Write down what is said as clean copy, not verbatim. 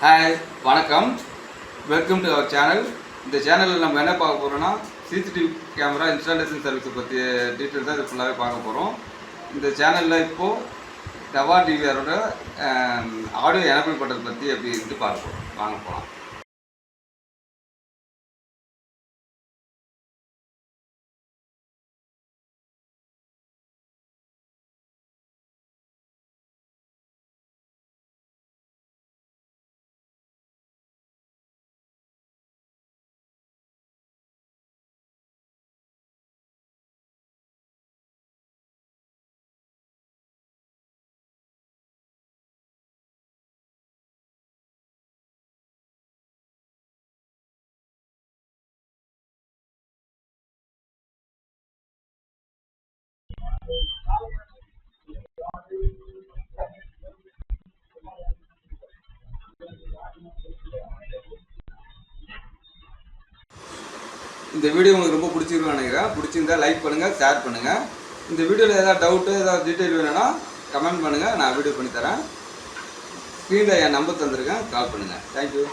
Hi வணக்கம், welcome to our channel. இந்த சேனலில் நம்ம என்ன பார்க்க போகிறோன்னா சிசிடிவி கேமரா இன்ஸ்டாலேஷன் சர்வீஸை பற்றி டீட்டெயில்ஸ் தான் இது ஃபுல்லாகவே பார்க்க போகிறோம். இந்த சேனலில் இப்போது டவா டிவிஆரோட ஆடியோ எனபிள் பண்ணுறதை பற்றி எப்படி இருந்து பார்க்க போகிறோம். வாங்க போகலாம். இந்த வீடியோ உங்களுக்கு ரொம்ப பிடிச்சிருக்குன்னு நினைக்கிறேன். பிடிச்சிருந்தா லைக் பண்ணுங்கள், ஷேர் பண்ணுங்கள். இந்த வீடியோவில் ஏதாவது டவுட்டு, ஏதாவது டீட்டெயில் வேணும்னா கமெண்ட் பண்ணுங்கள், நான் வீடியோ பண்ணித்தரேன். ஸ்க்ரீனில் என் நம்பர் தந்திருக்கேன், கால் பண்ணுங்கள். தேங்க்யூ.